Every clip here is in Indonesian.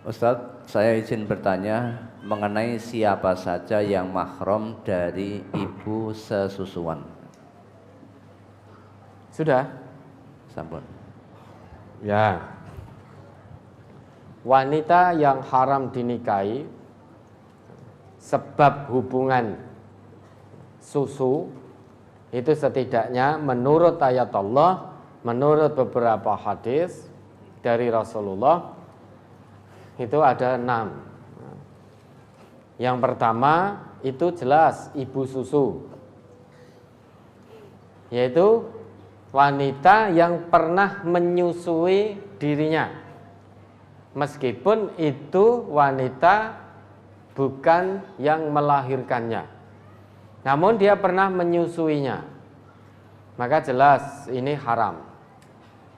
Ustadz, saya izin bertanya mengenai siapa saja yang mahram dari ibu sesusuan. Sudah? Sampun. Ya. Wanita yang haram dinikahi sebab hubungan susu itu setidaknya menurut ayat Allah, menurut beberapa hadis dari Rasulullah itu ada 6. Yang pertama itu jelas ibu susu, yaitu wanita yang pernah menyusui dirinya, meskipun itu wanita bukan yang melahirkannya, namun dia pernah menyusuinya, maka jelas ini haram.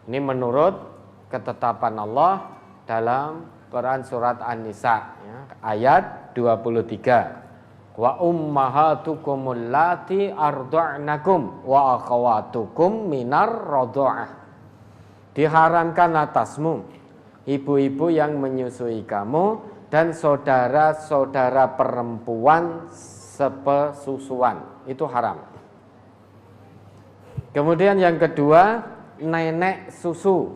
Ini menurut ketetapan Allah dalam Quran surat An-Nisa ya, ayat 23. Wa ummahatukum allati arda'nakum wa akhawatukum minar radha'ah. Diharamkan atasmu ibu-ibu yang menyusui kamu dan saudara-saudara perempuan sepesusuan, itu haram. Kemudian yang kedua, nenek susu.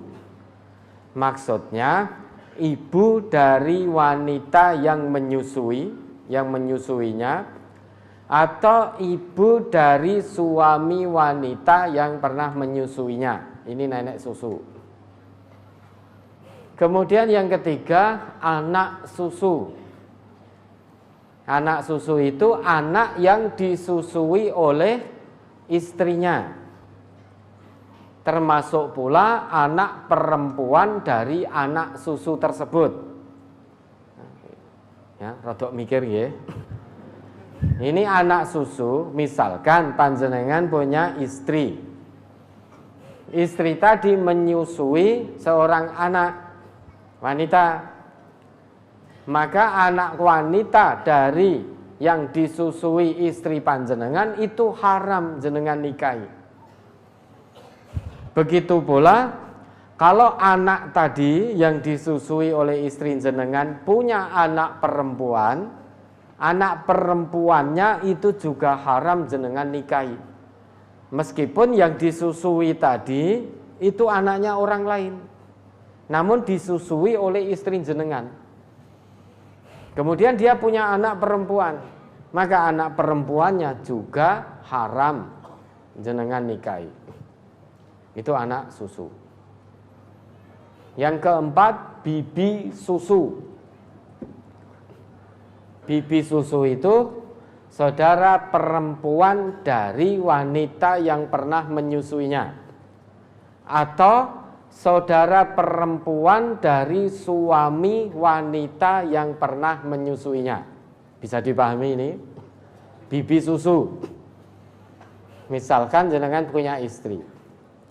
Maksudnya ibu dari wanita yang menyusuinya, atau ibu dari suami wanita yang pernah menyusuinya. Ini nenek susu. Kemudian yang ketiga, anak susu. Anak susu itu anak yang disusui oleh istrinya, termasuk pula anak perempuan dari anak susu tersebut. Ya, rodok mikir ya. Ini anak susu, misalkan panjenengan punya istri. Istri tadi menyusui seorang anak wanita. Maka anak wanita dari yang disusui istri panjenengan itu haram jenengan nikahi. Begitu pula kalau anak tadi yang disusui oleh istri jenengan punya anak perempuannya itu juga haram jenengan nikahi. Meskipun yang disusui tadi itu anaknya orang lain, namun disusui oleh istri jenengan. Kemudian dia punya anak perempuan, maka anak perempuannya juga haram jenengan nikahi. Itu anak susu. Yang keempat, bibi susu. Bibi susu itu saudara perempuan dari wanita yang pernah menyusuinya, atau saudara perempuan dari suami wanita yang pernah menyusuinya. Bisa dipahami ini? Bibi susu. Misalkan jenengan punya istri.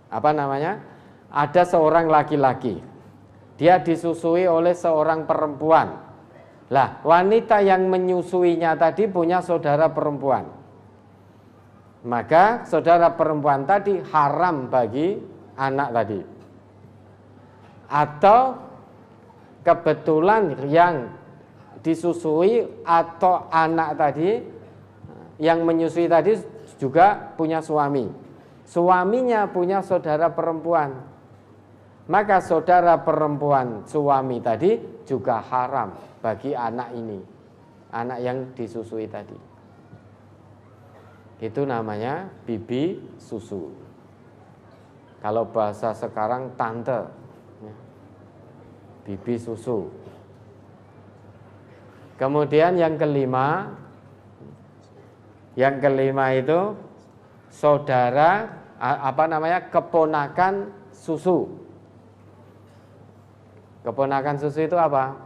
Apa namanya? Ada seorang laki-laki, dia disusui oleh seorang perempuan. Lah, wanita yang menyusuinya tadi punya saudara perempuan. Maka saudara perempuan tadi haram bagi anak tadi. Atau kebetulan yang disusui atau anak tadi yang menyusui tadi juga punya suami. Suaminya punya saudara perempuan, maka saudara perempuan suami tadi juga haram bagi anak ini, anak yang disusui tadi. Itu namanya bibi susu. Kalau bahasa sekarang tante, bibi susu. Kemudian yang kelima itu saudara keponakan susu. Keponakan susu itu apa?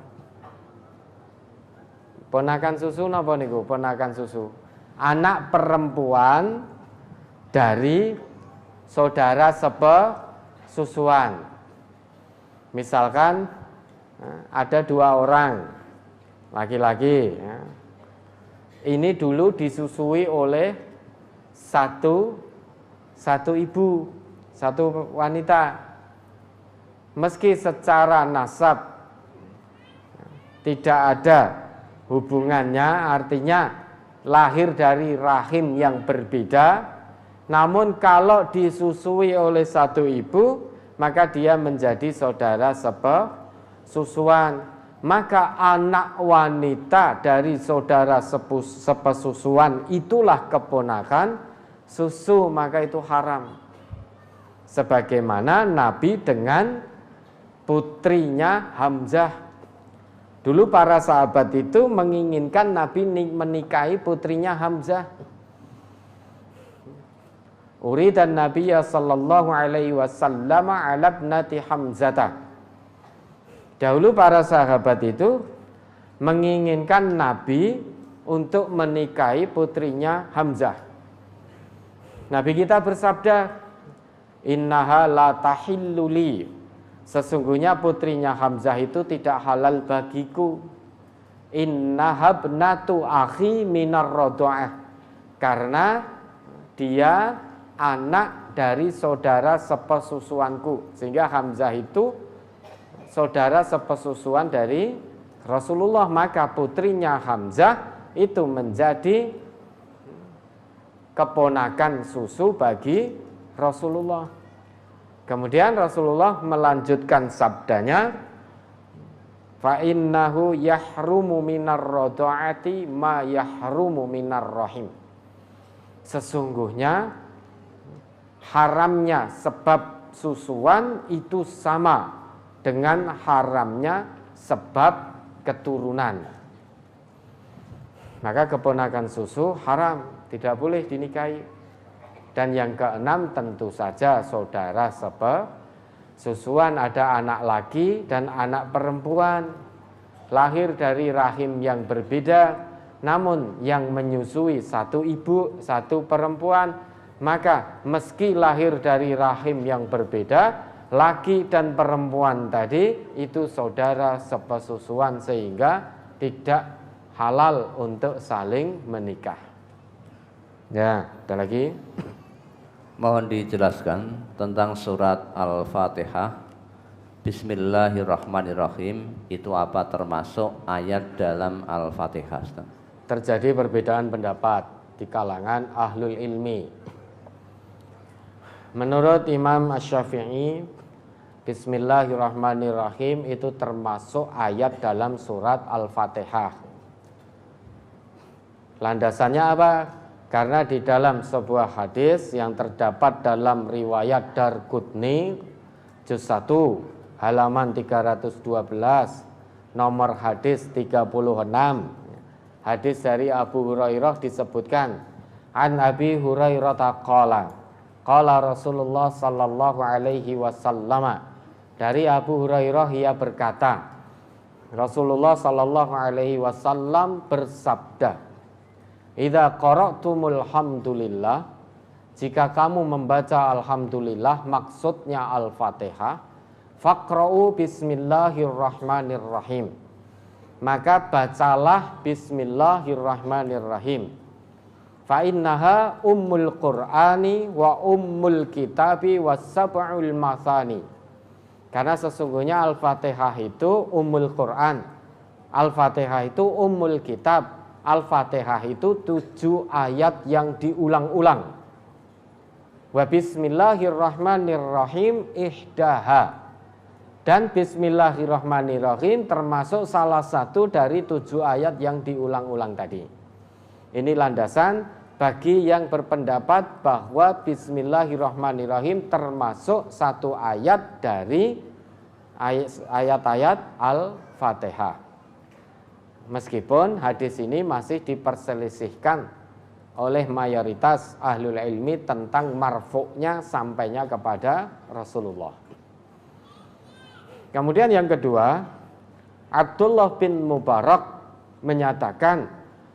Ponakan susu napa niku? Ponakan susu. Anak perempuan dari saudara sepesusuan. Misalkan ada 2 orang laki-laki ya. Ini dulu disusui oleh satu ibu, satu wanita. Meski secara nasab tidak ada hubungannya, artinya lahir dari rahim yang berbeda. Namun kalau disusui oleh satu ibu, maka dia menjadi saudara sepesusuan. Maka anak wanita dari saudara sepesusuan itulah keponakan susu, maka itu haram. Sebagaimana Nabi dengan putrinya Hamzah. Dulu para sahabat itu menginginkan Nabi menikahi putrinya Hamzah. Uridan Nabiyya sallallahu alaihi wasallam ala ibnati Hamzah. Dahulu para sahabat itu menginginkan Nabi untuk menikahi putrinya Hamzah. Nabi kita bersabda, innaha la tahillu li. Sesungguhnya putrinya Hamzah itu tidak halal bagiku. Innaha bnatu akhi minar radha'ah. Karena dia anak dari saudara sepesusuanku. Sehingga Hamzah itu saudara sepesusuan dari Rasulullah. Maka putrinya Hamzah itu menjadi keponakan susu bagi Rasulullah. Kemudian Rasulullah melanjutkan sabdanya, fa innahu yahrumu minar radha'ati ma yahrumu minar rahim. Sesungguhnya haramnya sebab susuan itu sama dengan haramnya sebab keturunan. Maka keponakan susu haram, tidak boleh dinikahi. Dan yang keenam tentu saja saudara sepesusuan, ada anak laki dan anak perempuan, lahir dari rahim yang berbeda, namun yang menyusui satu ibu, satu perempuan, maka meski lahir dari rahim yang berbeda, laki dan perempuan tadi itu saudara sepesusuan sehingga tidak halal untuk saling menikah. Ya, ada lagi. Mohon dijelaskan tentang surat Al-Fatihah. Bismillahirrahmanirrahim itu apa termasuk ayat dalam Al-Fatihah? Terjadi perbedaan pendapat di kalangan ahlul ilmi. Menurut Imam Asy-Syafi'i, Bismillahirrahmanirrahim itu termasuk ayat dalam surat Al-Fatihah. Landasannya apa? Karena di dalam sebuah hadis yang terdapat dalam riwayat Darqutni juz 1 halaman 312, nomor hadis 36, hadis dari Abu Hurairah disebutkan, an Abi Hurairah qala qala Rasulullah sallallahu alaihi wasallam, dari Abu Hurairah ia berkata, Rasulullah sallallahu alaihi wasallam bersabda, idza qara'tumul hamdulillah, jika kamu membaca alhamdulillah, maksudnya Al-Fatihah, faqra'u bismillahirrahmanirrahim, maka bacalah bismillahirrahmanirrahim. Fa innaha ummul qur'ani wa ummul kitabi was sab'ul mathani. Karena sesungguhnya Al-Fatihah itu ummul Qur'an, Al-Fatihah itu ummul kitab, Al-Fatihah itu 7 ayat yang diulang-ulang. Wa bismillahirrahmanirrahim ihdaha. Dan bismillahirrahmanirrahim termasuk salah satu dari 7 ayat yang diulang-ulang tadi. Ini landasan bagi yang berpendapat bahwa bismillahirrahmanirrahim termasuk satu ayat dari ayat-ayat Al-Fatihah. Meskipun hadis ini masih diperselisihkan oleh mayoritas ahlul ilmi tentang marfu'nya sampainya kepada Rasulullah. Kemudian yang kedua, Abdullah bin Mubarak menyatakan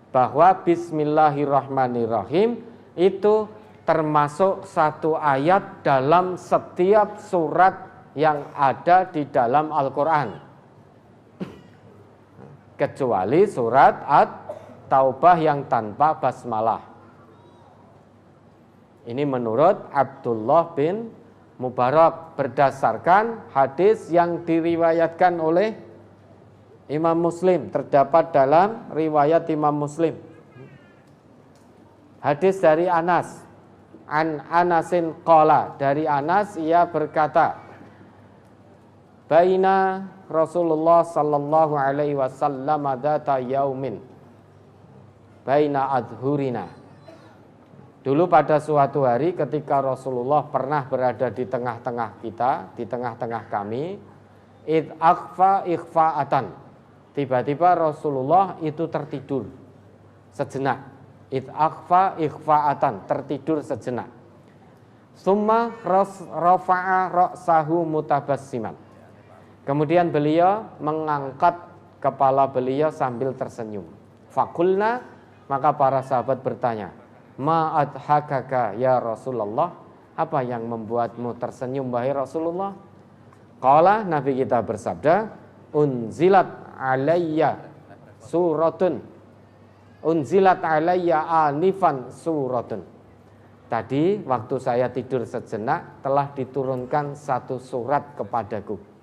bahwa bismillahirrahmanirrahim itu termasuk satu ayat dalam setiap surat yang ada di dalam Al-Quran, kecuali surat At-Taubah yang tanpa basmalah. Ini menurut Abdullah bin Mubarak berdasarkan hadis yang diriwayatkan oleh Imam Muslim, terdapat dalam riwayat Imam Muslim. Hadis dari Anas. An Anasin qala, dari Anas ia berkata, baina Rasulullah sallallahu alaihi wasallam dzata yaumin baina adhurina. Dulu pada suatu hari ketika Rasulullah pernah berada di tengah-tengah kita, di tengah-tengah kami, id akhfa ikhfa'atan. Tiba-tiba Rasulullah itu tertidur sejenak. Id akhfa ikhfa'atan, tertidur sejenak. Summa rafa'a ra'sahu mutabassiman. Kemudian beliau mengangkat kepala beliau sambil tersenyum. Fakulna, maka para sahabat bertanya, ma adhakaka ya Rasulullah, apa yang membuatmu tersenyum wahai Rasulullah? Qala, Nabi kita bersabda, unzilat alayya suratun, unzilat alayya anifan suratun. Tadi waktu saya tidur sejenak telah diturunkan satu surat kepadaku.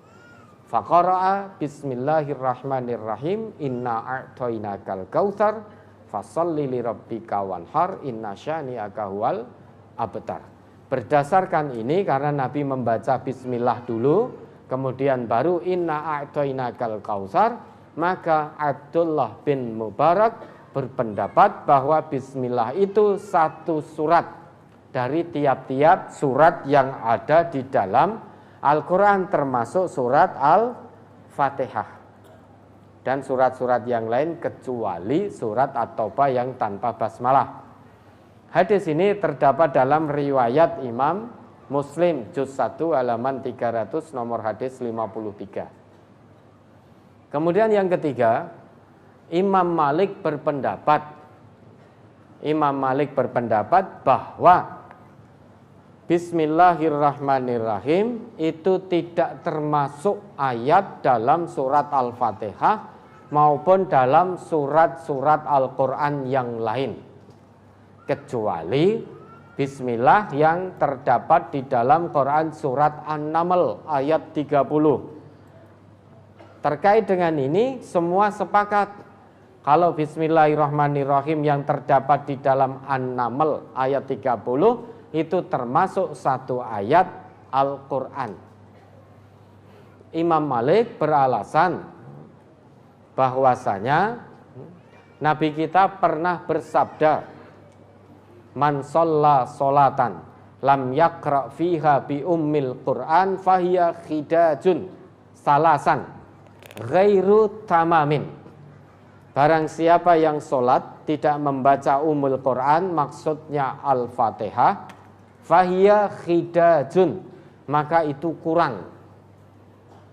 Faqara'a bismillahirrahmanirrahim, inna a'tainakal kautsar fasalli lirabbika wanhar inna syani'aka huwal abtar. Berdasarkan ini, karena Nabi membaca bismillah dulu, kemudian baru inna a'tainakal kautsar, maka Abdullah bin Mubarak berpendapat bahwa bismillah itu satu surat dari tiap-tiap surat yang ada di dalam Al-Quran, termasuk surat Al-Fatihah dan surat-surat yang lain kecuali surat At-Taubah yang tanpa basmalah. Hadis ini terdapat dalam riwayat Imam Muslim juz 1 halaman 300 nomor hadis 53. Kemudian yang ketiga, Imam Malik berpendapat bahwa Bismillahirrahmanirrahim itu tidak termasuk ayat dalam surat Al-Fatihah maupun dalam surat-surat Al-Quran yang lain, kecuali Bismillah yang terdapat di dalam Quran surat An-Naml ayat 30. Terkait dengan ini semua sepakat kalau Bismillahirrahmanirrahim yang terdapat di dalam An-Naml ayat 30 itu termasuk satu ayat Al-Quran. Imam Malik beralasan bahwasanya Nabi kita pernah bersabda, man sholla sholatan lam yakra fiha bi ummil Quran fahiya khidajun salasan ghairu tamamin. Barang siapa yang sholat tidak membaca Ummul Quran, maksudnya Al-Fatihah, fahiya khidajun, maka itu kurang.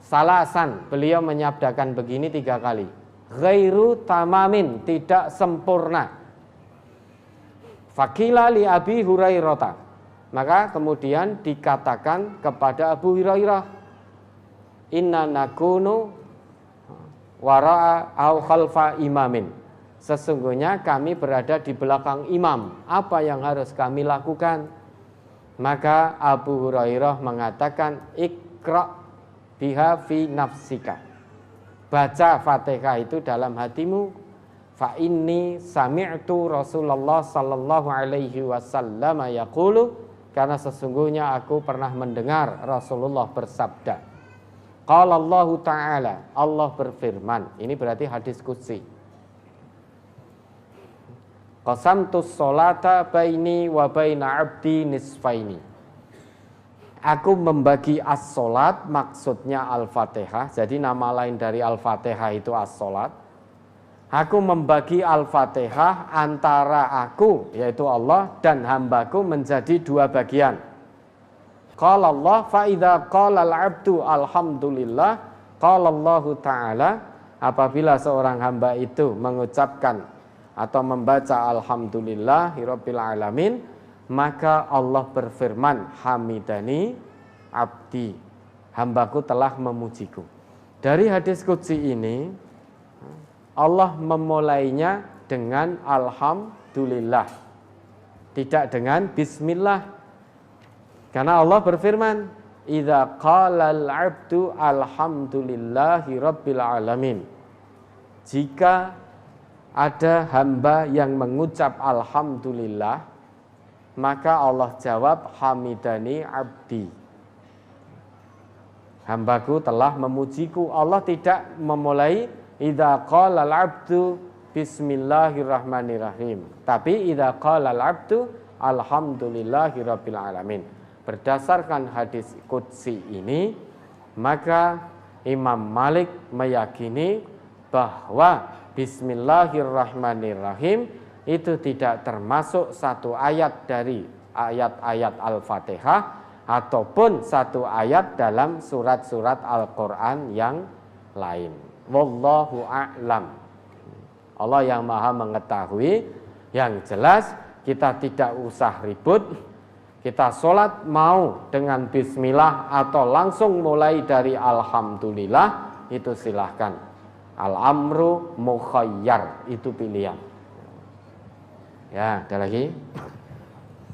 Salasan, beliau menyabdakan begini 3 kali. Ghairu tamamin, tidak sempurna. Fakila li Abi Hurairah, maka kemudian dikatakan kepada Abu Hurairah, inna nakunu wara'a au khalfa imamin, sesungguhnya kami berada di belakang imam, apa yang harus kami lakukan? Maka Abu Hurairah mengatakan, ikra biha fi nafsika, baca Fatihah itu dalam hatimu. Fa inni sami'tu Rasulullah sallallahu alaihi wasallam yaqulu, karena sesungguhnya aku pernah mendengar Rasulullah bersabda. Qala Allah Ta'ala, Allah berfirman, ini berarti hadis qudsi. Qasamtus sholata baini wa baina abdi nisfaini. Aku membagi as-sholat, maksudnya Al-Fatihah. Jadi nama lain dari Al-Fatihah itu as-sholat. Aku membagi Al-Fatihah antara aku, yaitu Allah, dan hambaku menjadi 2 bagian. Qala Allah fa idza qala al-'abdu alhamdulillah, qala Allah Ta'ala, apabila seorang hamba itu mengucapkan atau membaca alhamdulillahirabbil alamin, maka Allah berfirman, hamidani abdi, hambaku telah memujiku. Dari hadis qudsi ini Allah memulainya dengan alhamdulillah, tidak dengan bismillah. Karena Allah berfirman, idza qala al-'abdu alhamdulillahi rabbil alamin, jika ada hamba yang mengucap alhamdulillah, maka Allah jawab hamidani abdi. Hambaku telah memujiku. Allah tidak memulai idza qala al-abdu bismillahirrahmanirrahim, tapi idza qala al-abdu alhamdulillahirabbil alamin. Berdasarkan hadis qudsi ini, maka Imam Malik meyakini bahwa bismillahirrahmanirrahim itu tidak termasuk satu ayat dari ayat-ayat Al-Fatihah ataupun satu ayat dalam surat-surat Al-Quran yang lain. Wallahu a'lam. Allah yang maha mengetahui. Yang jelas kita tidak usah ribut. Kita sholat mau dengan bismillah atau langsung mulai dari alhamdulillah, itu silahkan. Al-amru mukhayyar, itu pilihan. Ya, ada lagi?